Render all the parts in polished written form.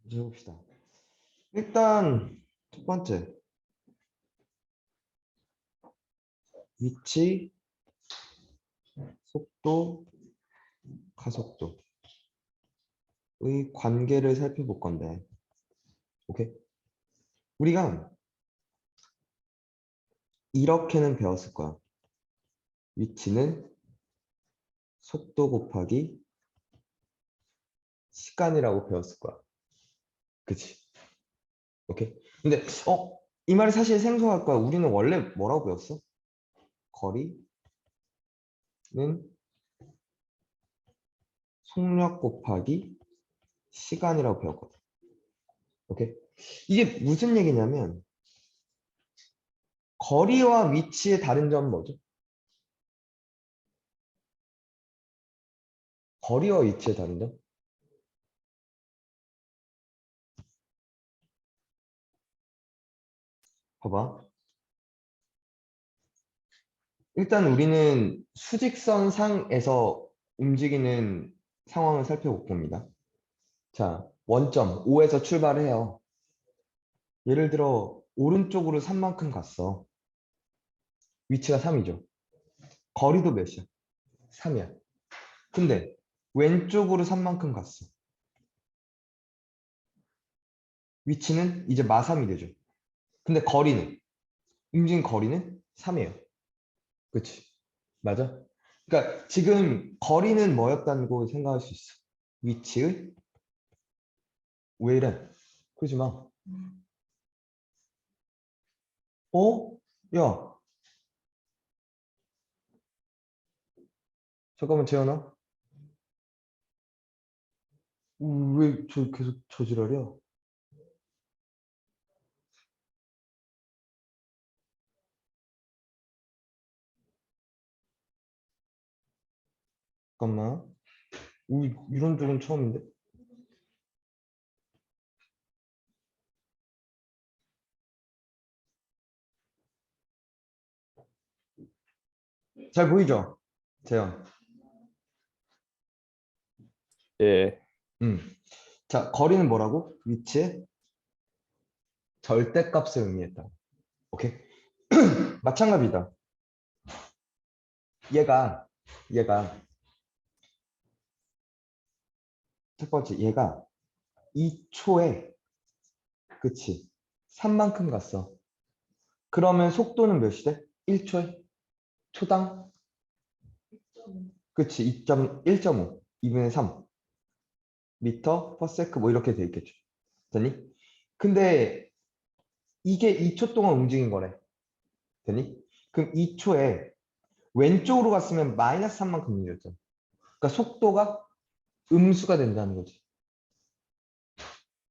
이제 해봅시다. 일단 첫 번째 위치, 속도, 가속도의 관계를 살펴볼 건데, 오케이? 우리가 이렇게는 배웠을 거야. 위치는 속도 곱하기 시간이라고 배웠을 거야. 그치? 오케이? 근데 이 말이 사실 생소할 거야. 우리는 원래 뭐라고 배웠어? 거리는 속력 곱하기 시간이라고 배웠거든. 오케이? 이게 무슨 얘기냐면 거리와 위치의 다른 점은 뭐죠? 거리와 위치의 다른 점? 봐봐. 일단 우리는 수직선 상에서 움직이는 상황을 살펴봅니다. 자, 원점 5에서 출발을 해요. 예를 들어 오른쪽으로 3만큼 갔어. 위치가 3이죠. 거리도 몇이야? 3이야. 근데 왼쪽으로 3만큼 갔어. 위치는 이제 마삼이 되죠. 근데 거리는 움직인 거리는 3이에요. 그치? 맞아? 그러니까 지금 거리는 뭐였다고 생각할 수 있어. 위치의 왜 이래? 그러지 마. 야, 잠깐만 재현아. 왜 저 계속 저지랄이야? 잠깐만. 이런 적은 처음인데. 잘 보이죠? 재현. 예, 음. 자, 거리는 뭐라고? 위치의 절대값을 의미했다. 오케이? 마찬가지다. 얘가 첫 번째 얘가 2초에 그치? 3만큼 갔어. 그러면 속도는 몇이 돼? 1초에 초당 그치? 2.1.5 2분의 3 미터 퍼 세크 뭐 이렇게 돼 있겠죠. 되니? 근데 이게 2초 동안 움직인 거래. 되니? 그럼 2초에 왼쪽으로 갔으면 마이너스 3만큼 움직였잖아. 그러니까 속도가 음수가 된다는 거지.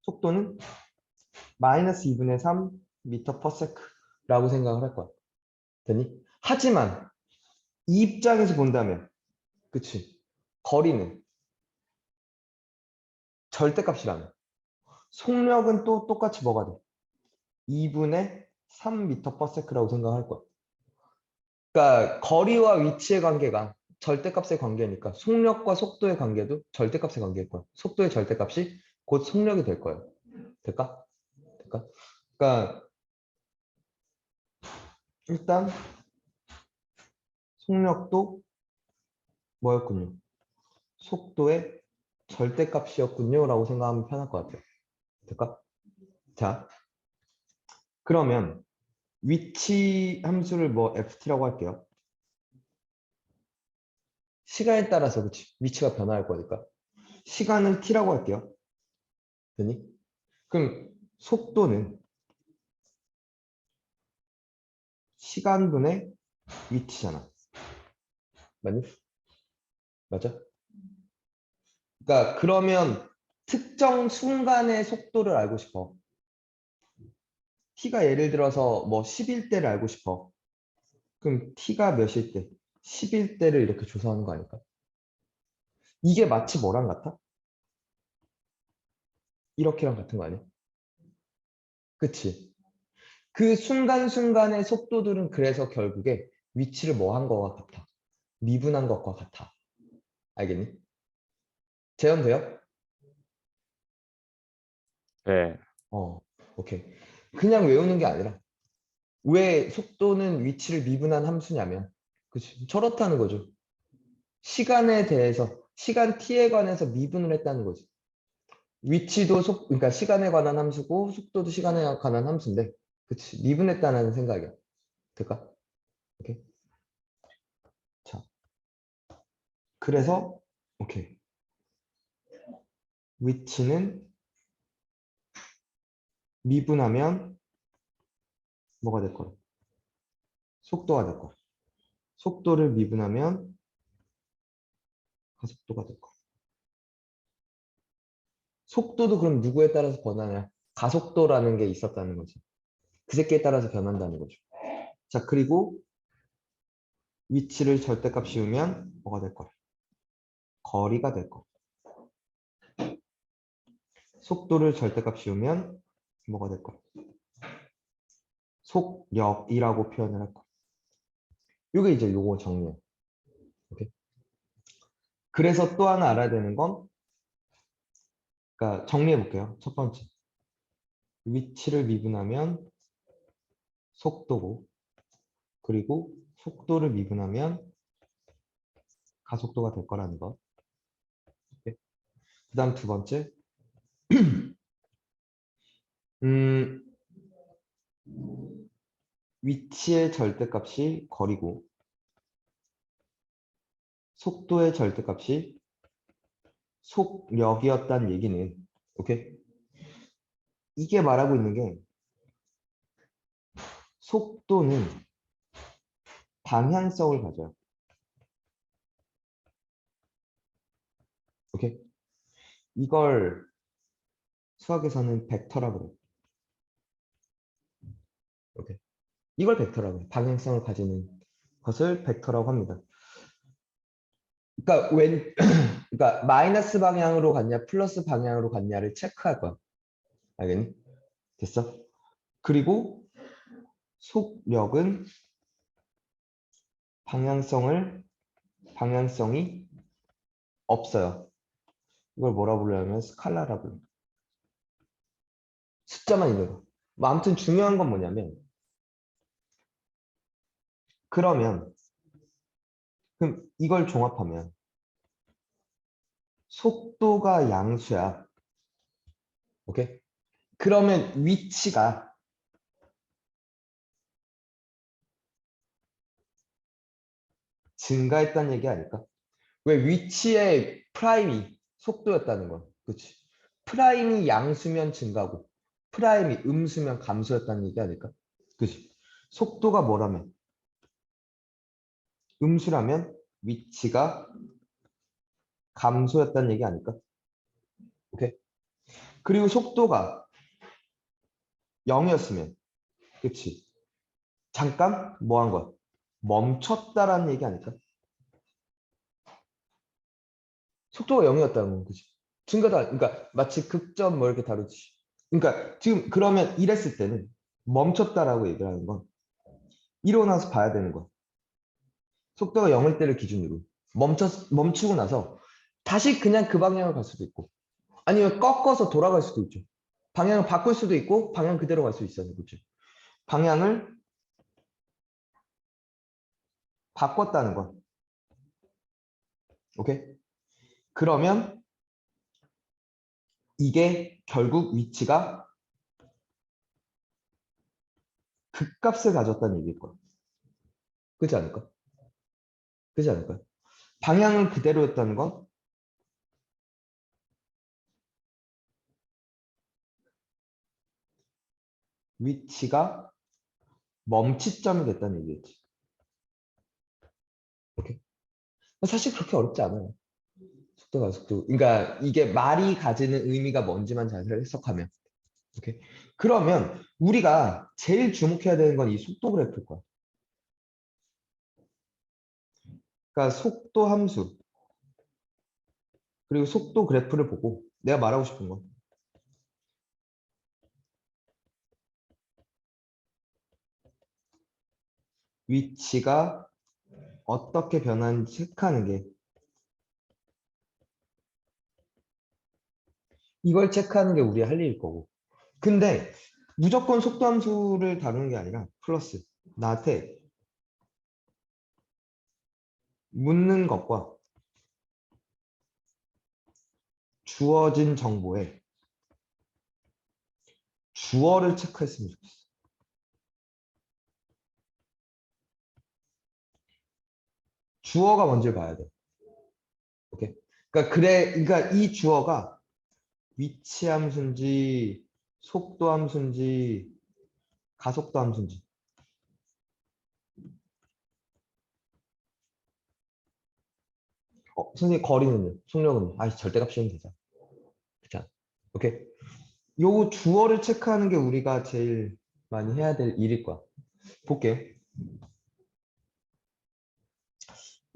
속도는 마이너스 2분의 3 미터 퍼 세크라고 생각을 할 거야. 되니? 하지만 이 입장에서 본다면 그치? 거리는 절대값이라면 속력은 또 똑같이 뭐가 돼? 2분의 3 미터 퍼 세크라고 생각할 거야. 그러니까 거리와 위치의 관계가 절대값의 관계니까 속력과 속도의 관계도 절대값의 관계일 거야. 속도의 절대값이 곧 속력이 될 거예요. 될까? 될까? 그러니까 일단 속력도 뭐였군요. 속도의 절대값이었군요. 라고 생각하면 편할 것 같아요. 될까? 자, 그러면 위치 함수를 뭐 ft라고 할게요. 시간에 따라서 그치? 위치가 변화할 거니까. 시간을 t라고 할게요. 되니? 그럼 속도는 시간분의 위치잖아. 맞니? 맞아? 그러니까 그러면 특정 순간의 속도를 알고 싶어. t가 예를 들어서 뭐 10일 때를 알고 싶어. 그럼 t가 몇일 때? 10일 때를 이렇게 조사하는 거 아닐까? 이게 마치 뭐랑 같아? 이렇게랑 같은 거 아니야? 그치? 그 순간순간의 속도들은 그래서 결국에 위치를 뭐 한 거와 같아? 미분한 것과 같아. 알겠니? 재현돼요? 네. 오케이. 그냥 외우는 게 아니라 왜 속도는 위치를 미분한 함수냐면, 그치? 저렇다는 거죠. 시간에 대해서, 시간 t에 관해서 미분을 했다는 거지. 위치도 그러니까 시간에 관한 함수고, 속도도 시간에 관한 함수인데, 그치? 미분했다는 생각이야. 될까? 오케이. 자, 그래서, 오케이. 위치는 미분하면 뭐가 될 거야? 속도가 될 거야. 속도를 미분하면 가속도가 될 거야. 속도도 그럼 누구에 따라서 변하냐? 가속도라는 게 있었다는 거지. 그 새끼에 따라서 변한다는 거죠. 자, 그리고 위치를 절대값 씌우면 뭐가 될 거야? 거리가 될 거야. 속도를 절대값 씌우면 뭐가 될 거야? 속력이라고 표현을 할 거야. 이게 이제 요거 정리야. 오케이? 그래서 또 하나 알아야 되는 건, 그러니까 정리해 볼게요. 첫 번째. 위치를 미분하면 속도고, 그리고 속도를 미분하면 가속도가 될 거라는 거. 그 다음 두 번째. 음, 위치의 절대값이 거리고, 속도의 절대값이 속력이었다는 얘기는, 오케이? 이게 말하고 있는 게, 속도는 방향성을 가져요. 오케이? 이걸 수학에서는 벡터라고 그래요. 오케이? 이걸 벡터라고 해요. 방향성을 가지는 것을 벡터라고 합니다. 그러니까 그러니까 마이너스 방향으로 갔냐, 플러스 방향으로 갔냐를 체크할 거야. 알겠니? 됐어? 그리고 속력은 방향성이 없어요. 이걸 뭐라 부르냐면 스칼라라 불러. 숫자만 있는 거. 뭐 아무튼 중요한 건 뭐냐면, 그러면 그럼 이걸 종합하면 속도가 양수야. 오케이? 그러면 위치가 증가했다는 얘기 아닐까? 왜 위치의 프라임이 속도였다는 건, 그치? 프라임이 양수면 증가고 프라임이 음수면 감소였다는 얘기 아닐까? 그치? 속도가 뭐라면? 음수라면 위치가 감소였다는 얘기 아닐까? 오케이? 그리고 속도가 0이었으면, 그치? 잠깐 뭐 한 거야? 멈췄다라는 얘기 아닐까? 속도가 0이었다는 건, 그치? 증가다, 그러니까 마치 극점 뭐 이렇게 다루듯이. 그러니까 지금 그러면 이랬을 때는 멈췄다라고 얘기를 하는 건 일어나서 봐야 되는 거야. 속도가 0일 때를 기준으로 멈추고 나서 다시 그냥 그 방향을 갈 수도 있고 아니면 꺾어서 돌아갈 수도 있죠. 방향을 바꿀 수도 있고 방향 그대로 갈 수 있어요. 그렇죠? 방향을 바꿨다는 거. 오케이? 그러면 이게 결국 위치가 극값을 가졌다는 얘기일 거야. 그렇지 않을까? 그렇지 않을까? 방향은 그대로였다는 건 위치가 멈칫점이 됐다는 얘기겠지. 오케이? 사실 그렇게 어렵지 않아요. 속도가 속도. 그러니까 이게 말이 가지는 의미가 뭔지만 잘 해석하면. 오케이. 그러면 우리가 제일 주목해야 되는 건 이 속도 그래프일 거야. 그러니까 속도 함수 그리고 속도 그래프를 보고 내가 말하고 싶은 건 위치가 어떻게 변하는지 체크하는 게 이걸 체크하는 게 우리 할 일일 거고 근데 무조건 속도 함수를 다루는 게 아니라 플러스 나한테 묻는 것과 주어진 정보에 주어를 체크했으면 좋겠어. 주어가 먼저 봐야 돼. 오케이. 그러니까 이 주어가 위치 함수인지 속도 함수인지 가속도 함수인지. 선생님 거리는요? 속력은요? 절대값 씌우면 되잖아. 그렇잖아. 오케이. 요 주어를 체크하는 게 우리가 제일 많이 해야 될 일일 거야. 볼게요.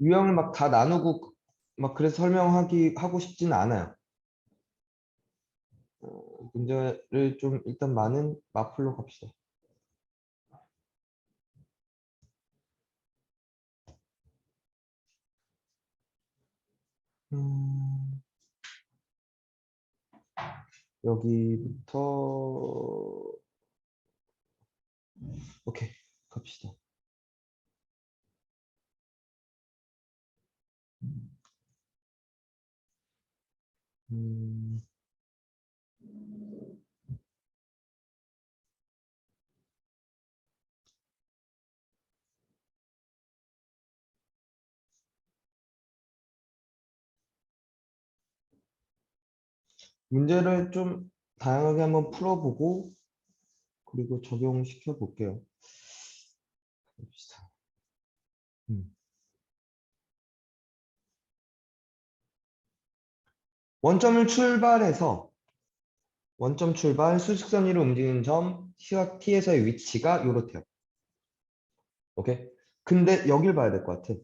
유형을 막 다 나누고 막 그래서 하고 싶지는 않아요. 문제를 좀 일단 많은 마플로 갑시다. 음, 여기부터 오케이 갑시다. 음, 문제를 좀 다양하게 한번 풀어보고 그리고 적용시켜 볼게요. 봅시다. 음. 원점을 출발해서 원점 출발 수직선 위로 움직이는 점 시각 t에서의 위치가 요렇대요. 오케이? 근데 여길 봐야 될 것 같아.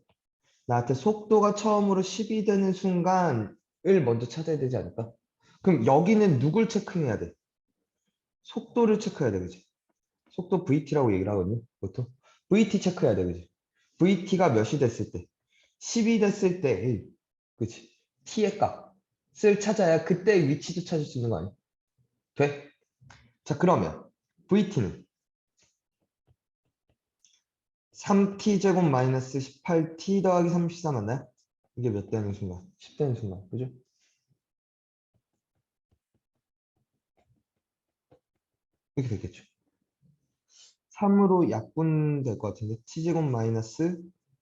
나한테 속도가 처음으로 10이 되는 순간을 먼저 찾아야 되지 않을까? 그럼 여기는 누굴 체크해야 돼? 속도를 체크해야 돼, 그지? 속도 VT라고 얘기를 하거든요, 보통. VT 체크해야 돼, 그지? VT가 몇이 됐을 때? 10이 됐을 때, 그치? T의 값을 찾아야 그때 위치도 찾을 수 있는 거 아니야? 돼? 자, 그러면 VT는 3t제곱 마이너스 18t 더하기 34 맞나요? 이게 몇 되는 순간? 10 되는 순간, 그죠? 이렇게 되겠죠. 3으로 약분될 것 같은데 t제곱 마이너스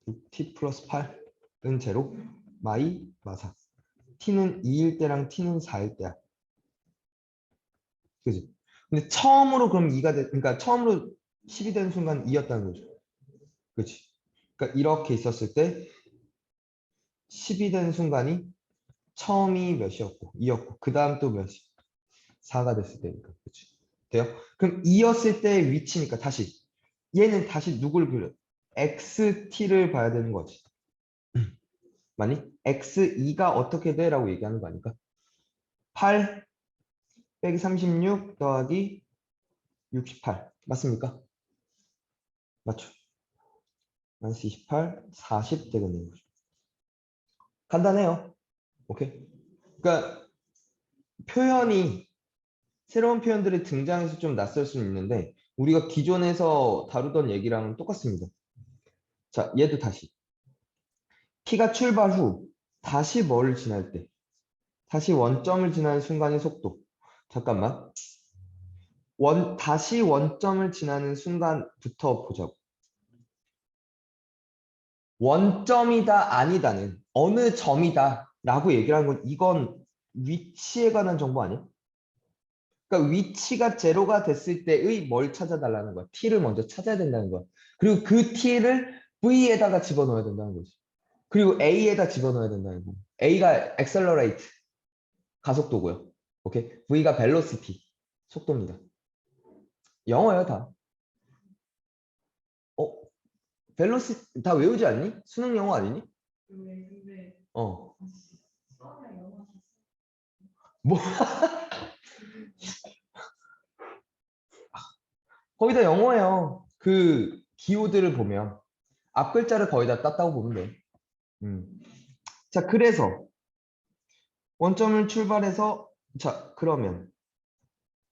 6t 플러스 8은 제로 마이 마사 t는 2일 때랑 t는 4일 때야. 그지? 근데 처음으로 그럼 2가 그러니까 처음으로 10이 되는 순간 2였다는 거죠. 그치? 그러니까 이렇게 있었을 때 10이 되는 순간이 처음이 몇이었고 2였고 그 다음 또 몇이 4가 됐을 때니까. 그치? 돼요? 그럼 2였을 때 위치니까 다시 얘는 다시 누굴 그려? xt를 봐야 되는 거지. 맞니? x2가 어떻게 돼? 라고 얘기하는 거 아닐까? 8 빼기 36 더하기 68 맞습니까? 맞죠? 마이너스 28, 40 되겠네요. 간단해요. 오케이? 그러니까 표현이 새로운 표현들이 등장해서 좀 낯설 수는 있는데 우리가 기존에서 다루던 얘기랑 똑같습니다. 자, 얘도 다시. t가 출발 후 다시 뭐를 지날 때 다시 원점을 지나는 순간의 속도. 잠깐만. 다시 원점을 지나는 순간부터 보자고. 원점이다, 아니다는 어느 점이다 라고 얘기를 하는 건 이건 위치에 관한 정보 아니야? 그러니까 위치가 제로가 됐을 때의 뭘 찾아달라는 거야. t를 먼저 찾아야 된다는 거야. 그리고 그 t를 v에다가 집어넣어야 된다는 거지. 그리고 a에다 집어넣어야 된다는 거야. a가 accelerate, 가속도고요. 오케이? v가 velocity, 속도입니다. 영어예요, 다. 어, velocity 다 외우지 않니? 수능 영어 아니니? 어. 뭐 거의 다 영어예요. 그 기호들을 보면 앞 글자를 거의 다 땄다고 보면 돼. 음. 자, 그래서 원점을 출발해서 자, 그러면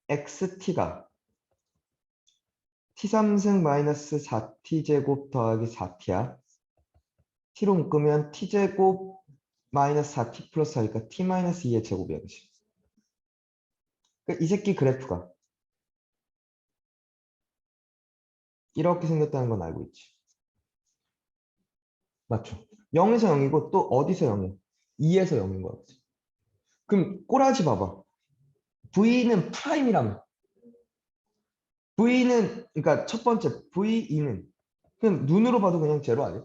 xt가 t3승 마이너스 4t제곱 더하기 4t야. t로 묶으면 t제곱 마이너스 4t 플러스 4니까 t 마이너스 2의 제곱이야. 그치? 그러니까 이 새끼 그래프가 이렇게 생겼다는 건 알고 있지. 맞죠? 0에서 0이고 또 어디서 0이야? 2에서 0인 거야. 그치? 그럼 꼬라지 봐봐. V는 프라임이라며. V는 그러니까 첫 번째 V2는 그냥 눈으로 봐도 그냥 제로 아니야?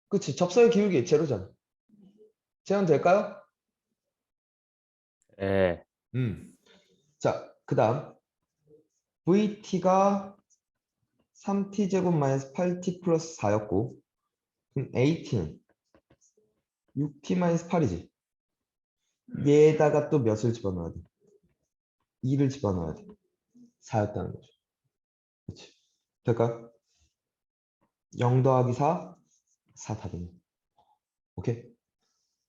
그치? 접선의 기울기 제로잖아. 제한 될까요? 예. 자, 그 다음 VT가 3t제곱 마이너스 8t 플러스 4였고 그럼 AT는 6t 마이너스 8이지. 얘에다가 또 몇을 집어넣어야 돼? 2를 집어넣어야 돼. 4였다는 거죠. 그치? 될까요? 0 더하기 4, 4 답이네. 오케이?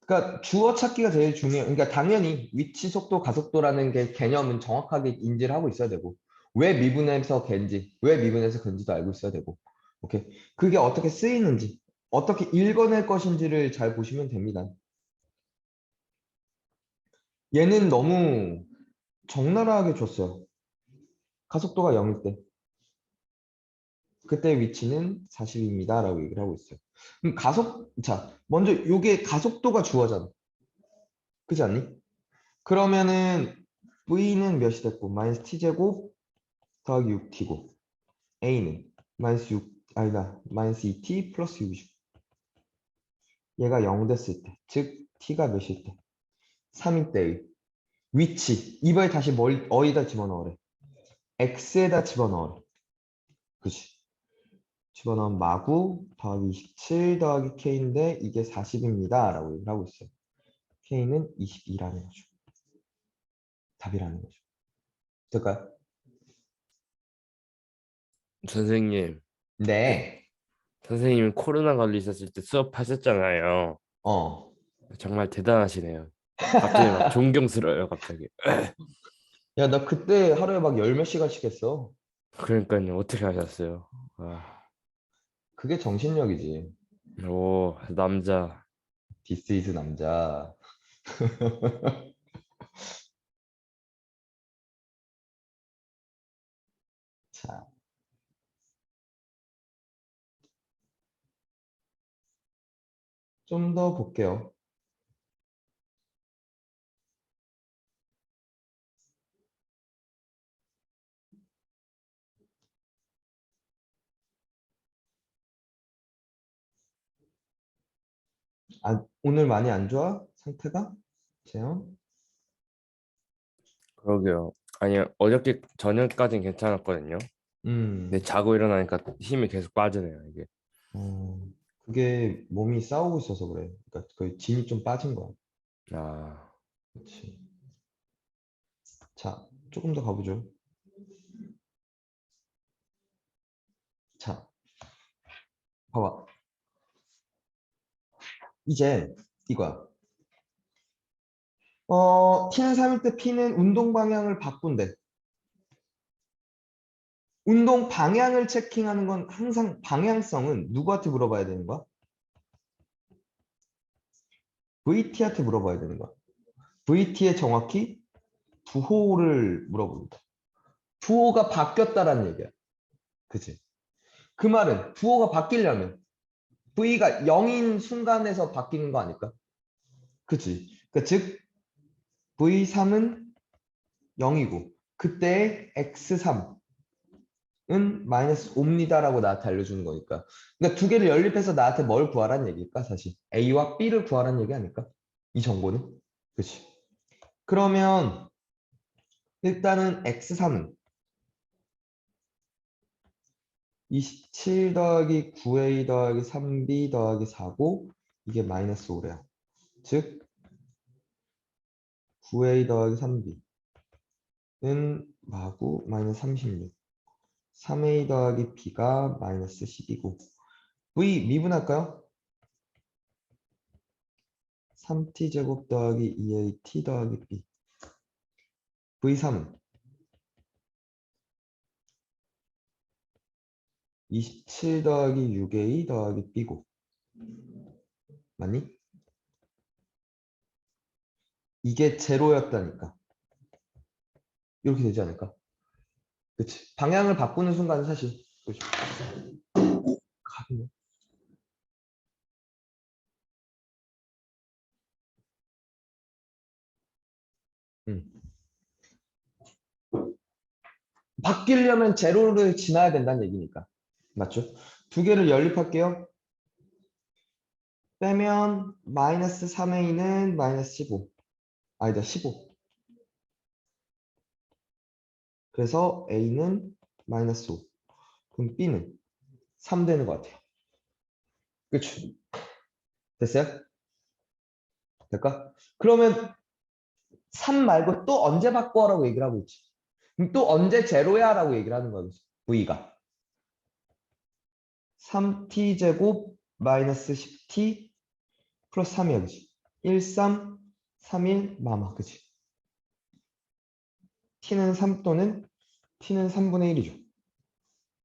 그러니까 주어 찾기가 제일 중요해요. 그러니까 당연히 위치, 속도, 가속도라는 게 개념은 정확하게 인지를 하고 있어야 되고 왜 미분에서 갠지, 왜 미분에서 갠지도 알고 있어야 되고 오케이? 그게 어떻게 쓰이는지, 어떻게 읽어낼 것인지를 잘 보시면 됩니다. 얘는 너무 적나라하게 줬어요. 가속도가 0일 때. 그때 위치는 40입니다. 라고 얘기를 하고 있어요. 그럼 자, 먼저 요게 가속도가 주어잖아. 그렇지 않니? 그러면은 V는 몇이 됐고, 마이너스 T제곱 더하기 6T고, A는 마이너스 6, 아니다, 마이너스 2T 플러스 60. 얘가 0 됐을 때, 즉, T가 몇일 때? 3일 때의 위치. 이번에 다시 어디다 집어넣으래? X에다 집어넣으래. 그치? 집어넣으면 마구 더하기 27 더하기 K인데 이게 40입니다. 라고 얘기를 하고 있어요. K는 22라는 거죠. 답이라는 거죠. 될까요? 선생님, 네. 선생님이 코로나 걸리셨을 때 수업하셨잖아요. 어. 정말 대단하시네요. 갑자기 막 존경스러워요, 갑자기. 야, 나 그때 하루에 막 열 몇 시간씩 했어. 그러니까요, 어떻게 하셨어요? 아, 그게 정신력이지. 오, 남자. This is 남자. 자, 좀 더 볼게요. 아, 오늘 많이 안 좋아? 상태가? 재현? 그러게요. 아니, 어저께 저녁까진 괜찮았거든요. 근데 음, 자고 일어나니까 힘이 계속 빠지네요, 이게. 어, 그게 몸이 싸우고 있어서 그래. 그러니까 그 진이 좀 빠진 거야. 아, 그렇지. 자, 조금 더 가보죠. 자, 봐봐. 이제 이거야. T는 3일 때 P는 운동 방향을 바꾼대. 운동 방향을 체킹하는 건 항상 방향성은 누구한테 물어봐야 되는 거야? VT한테 물어봐야 되는 거야. VT에 정확히 부호를 물어봅니다. 부호가 바뀌었다라는 얘기야. 그치? 그 말은 부호가 바뀌려면 V가 0인 순간에서 바뀌는 거 아닐까? 그치? 그러니까 즉 V3은 0이고 그때 X3은 마이너스 5입니다라고 나한테 알려주는 거니까. 그러니까 두 개를 연립해서 나한테 뭘 구하라는 얘기일까 사실? A와 B를 구하라는 얘기 아닐까? 이 정보는? 그치? 그러면 일단은 X3은 27 더하기 9A 더하기 3B 더하기 4고 이게 마이너스 5래요. 즉 9A 더하기 3B는 마구 마이너스 36. 3A 더하기 B가 마이너스 12고 V 미분할까요? 3T제곱 더하기 2A T 더하기 B V3은 27 더하기 6A 더하기 B고. 맞니? 이게 제로였다니까. 이렇게 되지 않을까? 그치? 방향을 바꾸는 순간 사실. 그치? 가비네. 음. 바뀌려면 제로를 지나야 된다는 얘기니까. 맞죠? 두 개를 연립할게요. 빼면 마이너스 3A는 마이너스 15. 아니다, 15. 그래서 A는 마이너스 5. 그럼 B는 3 되는 것 같아요. 그쵸? 됐어요? 될까? 그러면 3 말고 또 언제 바꿔라고 얘기를 하고 있지. 그럼 또 언제 제로야? 라고 얘기를 하는 거지. V가. 3t 제곱 마이너스 10t 플러스 3이야, 그치? 1, 3, 3, 1, 마마, 그치? t는 3 또는 t는 3분의 1이죠.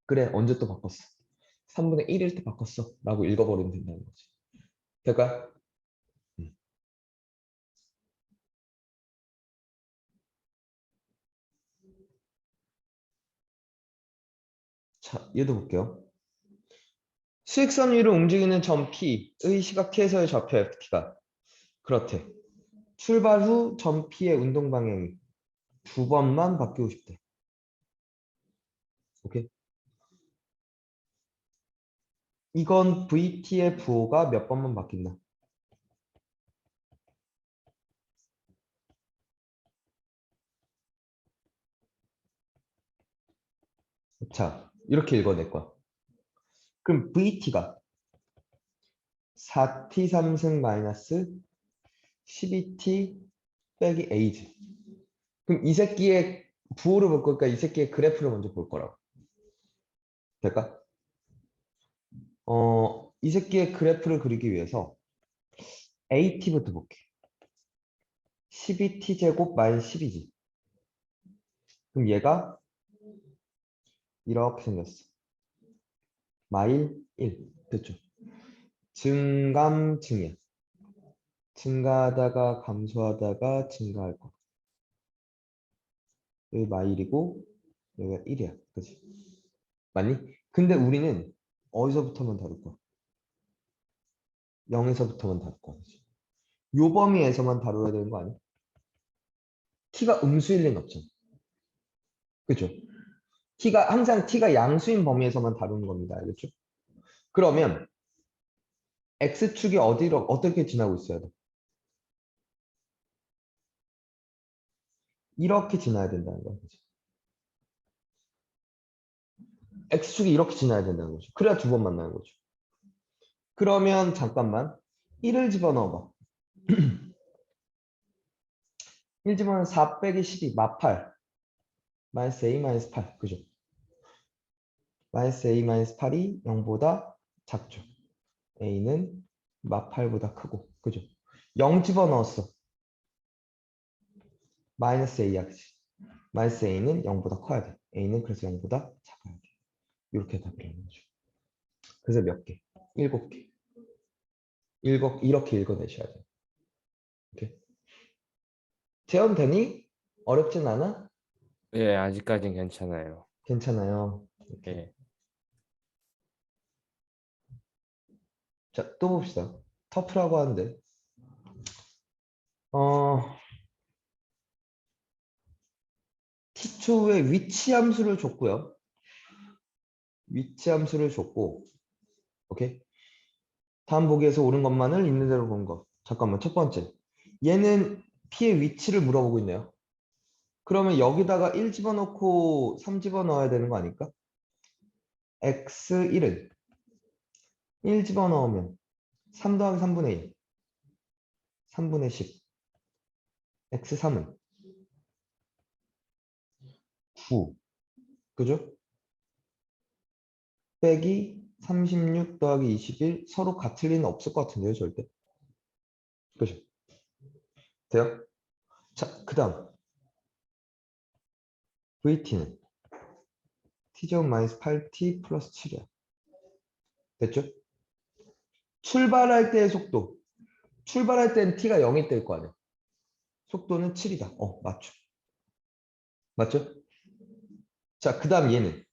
그래, 언제 또 바꿨어? 3분의 1일 때 바꿨어. 라고 읽어버리면 된다는 거지. 될까요? 음. 자, 얘도 볼게요. 수익선 위로 움직이는 점 P의 시각 t에서의 좌표 ft가 그렇대. 출발 후 점 P의 운동 방향이 두 번만 바뀌고 싶대. 오케이? 이건 VT의 부호가 몇 번만 바뀐다. 자, 이렇게 읽어낼 거야. 그럼 VT가 4t 3승 마이너스 12t 빼기 a지. 그럼 이 새끼의 부호를 볼 거니까 이 새끼의 그래프를 먼저 볼 거라고. 될까? 이 새끼의 그래프를 그리기 위해서 AT부터 볼게. 12t 제곱 마이너스 12지. 그럼 얘가 이렇게 생겼어. 마일 1. 됐죠? 증감 증이야. 증가하다가 감소하다가 증가할 거. 여기 마일이고 여기가 1이야. 그치? 맞니? 근데 우리는 어디서부터만 다룰 거야? 0에서부터만 다룰 거야. 그치? 요 범위에서만 다뤄야 되는 거 아니야? t가 음수일 리는 없잖아. 그죠? 항상 t가 양수인 범위에서만 다루는 겁니다. 알겠죠? 그러면 x축이 어디로 어떻게 지나고 있어야 돼? 이렇게 지나야 된다는 거야. 그치? x축이 이렇게 지나야 된다는 거죠. 그래야 두 번 만나는 거죠. 그러면 잠깐만 1을 집어넣어봐. 1 집어넣으면 4 빼기 12 마팔 마이너스 a 마이너스 8 그죠? 마이너스 a 마이너스 8이 0보다 작죠. a는 마팔보다 크고 그죠? 0 집어넣었어. 마이너스 a야 그지? 마이너스 a는 0보다 커야 돼. a는 그래서 0보다 작아야 돼. 이렇게 답이라는 거죠. 그래서 몇 개? 7개. 이렇게 읽어내셔야 돼요. 이렇게. 재현되니? 어렵진 않아? 예, 아직까진 괜찮아요. 괜찮아요. 이렇게. 예. 자, 또 봅시다. 터프라고 하는데. 어, t초의 위치 함수를 줬고요. 위치 함수를 줬고, 오케이? 다음 보기에서 옳은 것만을 있는 대로 본 것. 잠깐만, 첫 번째. 얘는 p의 위치를 물어보고 있네요. 그러면 여기다가 1 집어넣고 3 집어넣어야 되는 거 아닐까? x1은 1 집어넣으면 3 더하기 3분의 1, 3분의 10. x3은 9. 그죠? 빼기 36 더하기 21. 서로 같을 리는 없을 것 같은데요, 절대. 그죠? 돼요? 자, 그 다음. VT는 t제곱 마이너스 8t 플러스 7이야. 됐죠? 출발할 때의 속도. 출발할 때는 t가 0이 될 거 아니야. 속도는 7이다. 맞죠. 맞죠? 자, 그 다음 얘는.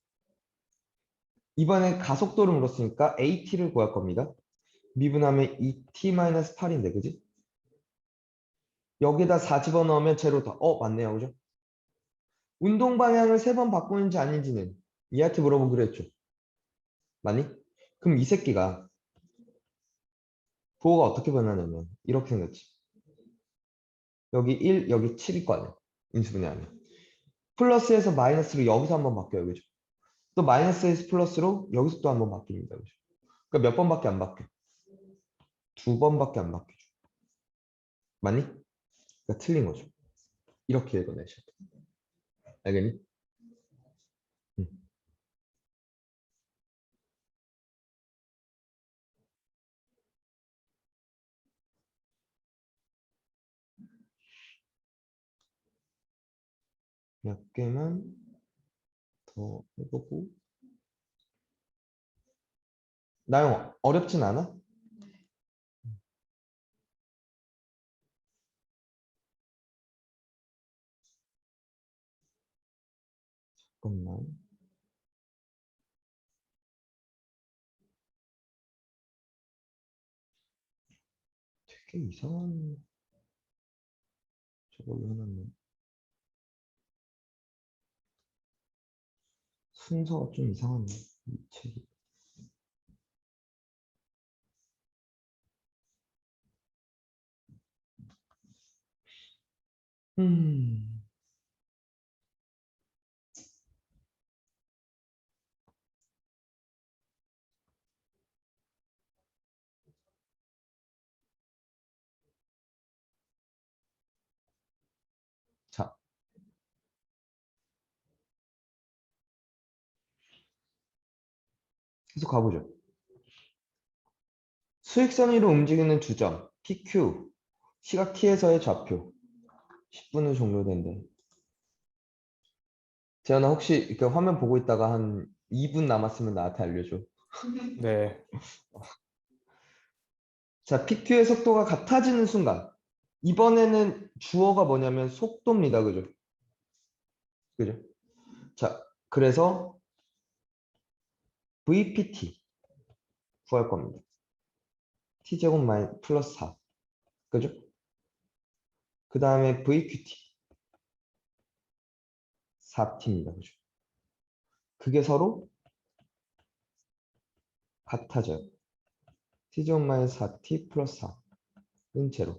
이번엔 가속도를 물었으니까 AT를 구할 겁니다. 미분하면 2t-8인데, 그지? 여기다 4 집어넣으면 제로다. 맞네요. 그죠? 운동 방향을 3번 바꾸는지 아닌지는 얘한테 물어보기로 했죠. 맞니? 그럼 이 새끼가 부호가 어떻게 변하냐면 이렇게 생겼지. 여기 1, 여기 7일 거 아니야. 인수분해 하면. 플러스에서 마이너스로 여기서 한번 바뀌어요. 그죠? 또 마이너스에서 플러스로 여기서 또 한번 바뀝니다. 그죠? 그러니까 몇 번밖에 안 바뀌어. 2번밖에 안 바뀌죠. 맞니? 그러니까 틀린 거죠. 이렇게 읽어내셔야 돼. 알겠니? 응. 몇 개만 더 해보고. 나영 어렵진 않아? 잠깐만. 되게 이상한 저걸로 해놨네. 순서가 좀 이상하네. 이 책이. 음. 자, 계속 가보죠. 수직선 위로 움직이는 두 점, PQ, 시각 T에서의 좌표. 10분은 종료된대. 재현아, 혹시 이렇게 화면 보고 있다가 한 2분 남았으면 나한테 알려줘. 네. 자, PQ의 속도가 같아지는 순간. 이번에는 주어가 뭐냐면 속도입니다. 그죠? 그죠? 자, 그래서 VPT 구할 겁니다. T제곱 마이너스 플러스 4. 그죠? 그 다음에 VQT 4T입니다. 그죠? 그게 서로 같아져요. T제곱 마이너스 4T 플러스 4는 제로.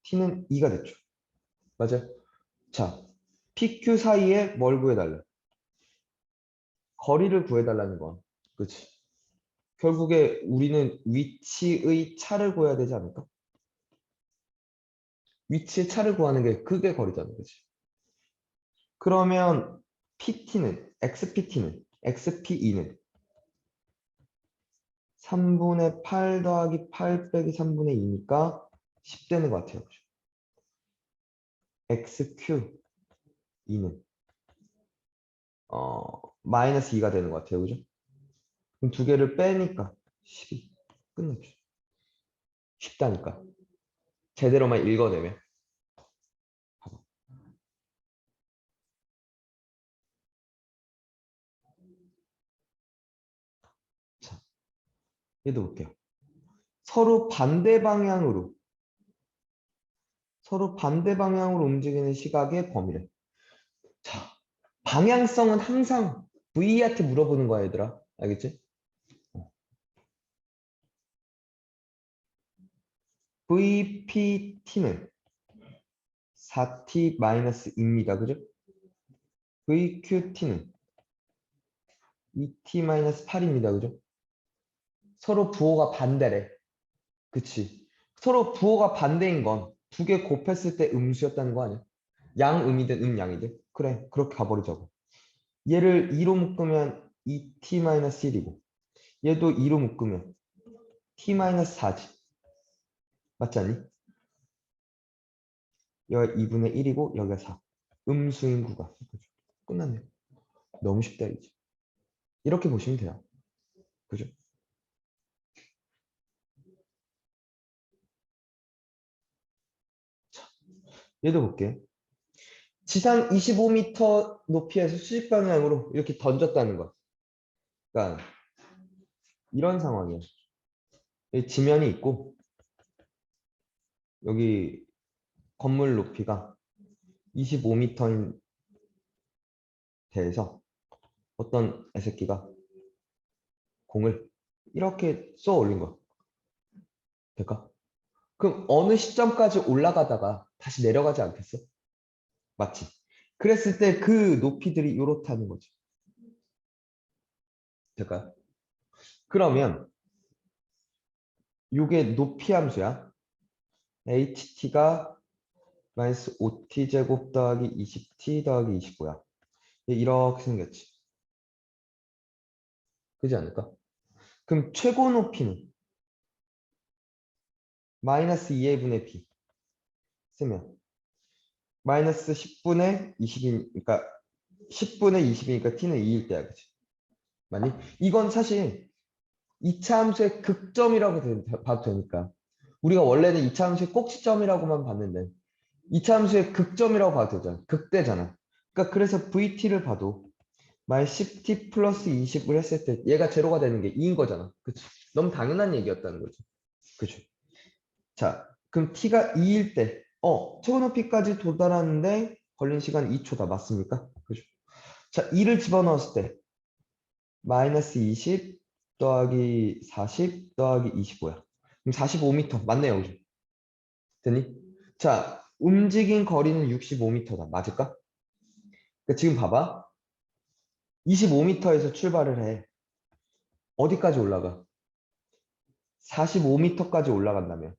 T는 2가 됐죠. 맞아요? 자, PQ 사이에 뭘 구해달래? 거리를 구해달라는 건. 그치? 결국에 우리는 위치의 차를 구해야 되지 않을까? 위치의 차를 구하는 게 그게 거리잖아. 그치? 그러면 PT는, XPT는, XP2는 3분의 8 더하기 8 빼기 3분의 2니까 10 되는 것 같아요. 그죠? XQ2는 마이너스 2가 되는 것 같아요. 그죠? 그럼 두 개를 빼니까 12. 끝났죠. 쉽다니까. 제대로만 읽어내면. 봐봐. 자, 얘도 볼게요. 서로 반대 방향으로 움직이는 시각의 범위래. 자, 방향성은 항상 V한테 물어보는 거야, 얘들아. 알겠지? VPT는 4T-2입니다. 그죠? VQT는 2T-8입니다. 그죠? 서로 부호가 반대래. 그치? 서로 부호가 반대인 건 두 개 곱했을 때 음수였다는 거 아니야? 양음이든 음양이든. 그래, 그렇게 가버리자고. 얘를 2로 묶으면 2T-1이고 얘도 2로 묶으면 T-4지. 맞지 않니? 여기 2분의 1이고 여기가 4. 음수인 구가. 끝났네요. 너무 쉽다 이제. 이렇게 보시면 돼요. 그죠? 자, 얘도 볼게. 지상 25m 높이에서 수직 방향으로 이렇게 던졌다는 거. 그러니까 이런 상황이에요. 여기 지면이 있고 여기 건물 높이가 25m인 데에서 어떤 애새끼가 공을 이렇게 쏘아 올린 거야. 될까? 그럼 어느 시점까지 올라가다가 다시 내려가지 않겠어? 맞지? 그랬을 때 그 높이들이 이렇다는 거지. 될까요? 그러면 이게 높이 함수야. ht가 마이너스 5t 제곱 더하기 20t 더하기 25야. 이렇게 생겼지. 그지 않을까? 그럼 최고 높이는 마이너스 2의 분의 b 쓰면 마이너스 10분의 20인, 그러니까 10분의 20이니까 t는 2일 때야, 그치? 맞니? 이건 사실 2차 함수의 극점이라고 봐도 되니까. 우리가 원래는 2차 함수의 꼭지점이라고만 봤는데 2차 함수의 극점이라고 봐도 되잖아. 극대잖아. 그러니까 그래서 VT를 봐도 마이너스 10t 플러스 20을 했을 때 얘가 제로가 되는 게 2인 거잖아. 그치? 너무 당연한 얘기였다는 거지. 그치? 자, 그럼 t가 2일 때, 최고 높이까지 도달하는데 걸린 시간 2초다. 맞습니까? 그죠? 자, 2를 집어넣었을 때 마이너스 20 더하기 40 더하기 25야. 그럼 45m 맞네요. 그죠? 됐니? 자, 움직인 거리는 65m다. 맞을까? 그러니까 지금 봐봐. 25m에서 출발을 해. 어디까지 올라가? 45m까지 올라간다면.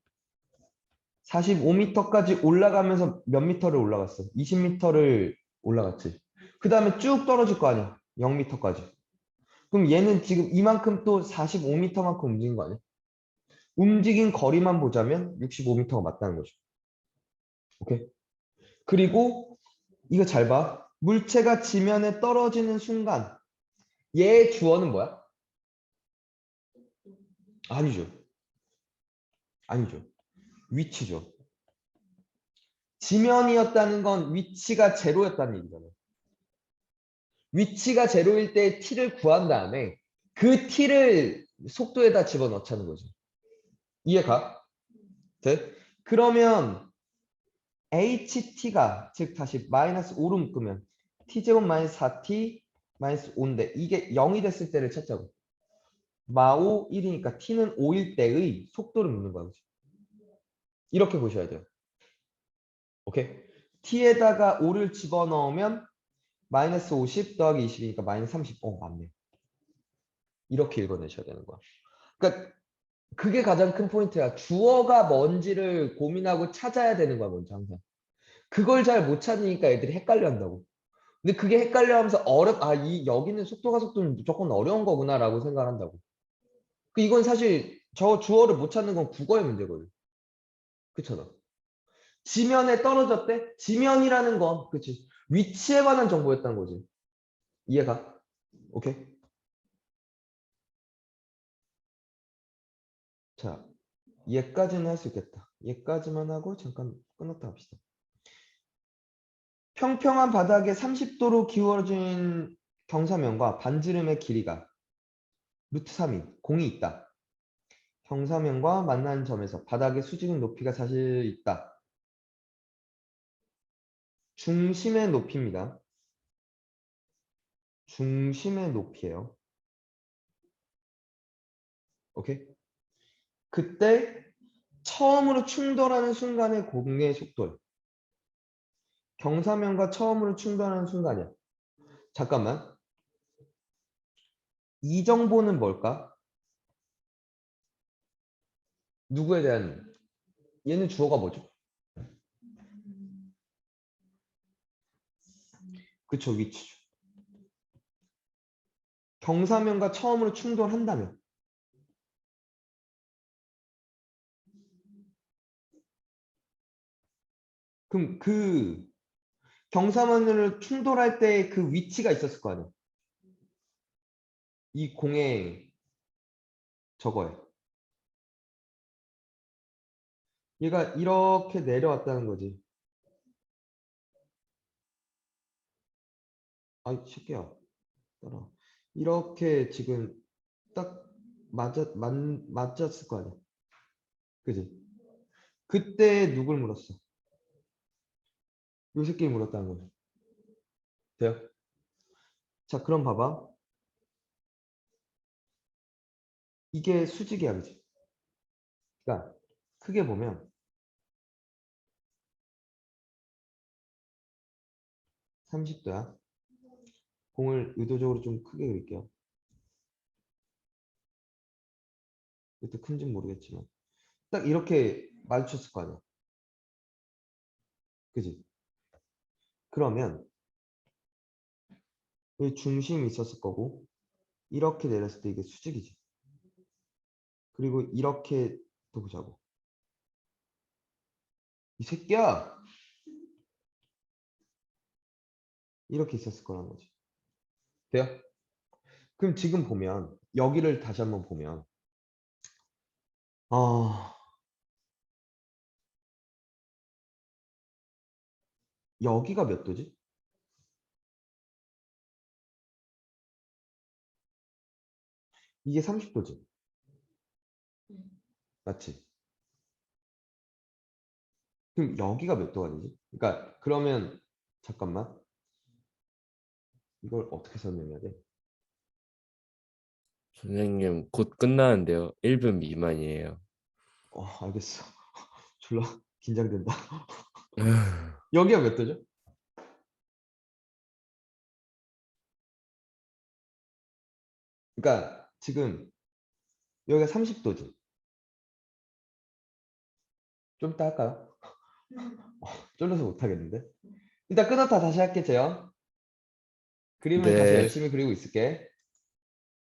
45m까지 올라가면서 몇 미터를 올라갔어? 20m를 올라갔지. 그 다음에 쭉 떨어질 거 아니야? 0m까지. 그럼 얘는 지금 이만큼 또 45m만큼 움직인 거 아니야? 움직인 거리만 보자면 65m가 맞다는 거죠. 오케이? 그리고 이거 잘 봐. 물체가 지면에 떨어지는 순간 얘의 주어는 뭐야? 아니죠. 아니죠. 위치죠. 지면이었다는 건 위치가 제로였다는 얘기잖아요. 위치가 제로일 때 t를 구한 다음에 그 t를 속도에다 집어넣자는 거죠. 이해가? 돼? 그러면 ht가 즉 다시 마이너스 5로 묶으면 t제곱 마이너스 4t 마이너스 5인데 이게 0이 됐을 때를 찾자고. 마오 1이니까 t는 5일 때의 속도를 묻는 거야. 그치? 이렇게 보셔야 돼요. 오케이? t에다가 5를 집어넣으면 마이너스 50 더하기 20이니까 마이너스 30. 맞네. 이렇게 읽어내셔야 되는 거야. 그러니까 그게 가장 큰 포인트야. 주어가 뭔지를 고민하고 찾아야 되는 거야, 먼저 항상. 그걸 잘 못 찾으니까 애들이 헷갈려 한다고. 근데 그게 헷갈려 하면서 여기는 속도가 속도는 무조건 어려운 거구나라고 생각한다고. 이건 사실 저 주어를 못 찾는 건 국어의 문제거든. 그렇잖아. 지면에 떨어졌대? 지면이라는 건, 그치? 위치에 관한 정보였다는 거지. 이해가? 오케이? 자, 얘까지는 할 수 있겠다. 얘까지만 하고 잠깐 끊었다 합시다. 평평한 바닥에 30도로 기울어진 경사면과 반지름의 길이가 루트 3인 공이 있다. 경사면과 만나는 점에서 바닥의 수직은 높이가 사실 있다. 중심의 높이입니다. 중심의 높이에요. 오케이? 그때 처음으로 충돌하는 순간의 공의 속도예요. 경사면과 처음으로 충돌하는 순간이야. 잠깐만. 이 정보는 뭘까? 누구에 대한 얘는 주어가 뭐죠? 그쵸, 위치죠. 경사면과 처음으로 충돌한다면 그럼 그 경사면으로 충돌할 때 그 위치가 있었을 거 아니야. 이 공의 저거에. 얘가 이렇게 내려왔다는 거지. 아이, 새끼야. 따라. 이렇게 지금 딱 맞았을 거 아니야. 그지? 그때 누굴 물었어? 요 새끼 물었다는 거지. 돼요? 자, 그럼 봐봐. 이게 수직이야, 그지? 그러니까 크게 보면 30도야. 공을 의도적으로 좀 크게 그릴게요. 이것도 큰지는 모르겠지만. 딱 이렇게 마주쳤을 거 아니야. 그지? 그러면 여기 중심이 있었을 거고 이렇게 내렸을 때 이게 수직이지. 그리고 이렇게 또 보자고. 이 새끼야! 이렇게 있었을 거라는 거지. 돼요? 그럼 지금 보면 여기를 다시 한번 보면 아 여기가 몇 도지? 이게 30도지. 맞지? 그럼 여기가 몇 도가 되지? 그러니까 그러면 잠깐만 이걸 어떻게 설명해야 돼? 선생님 곧 끝나는데요. 1분 미만이에요. 알겠어. 졸라 긴장된다. 여기가 몇 도죠? 그러니까 지금 여기가 30도지. 좀 이따 할까요? 쫄려서 못 하겠는데. 일단 끊었다 다시 할게, 제요. 그림을 다시 네. 열심히 그리고 있을게.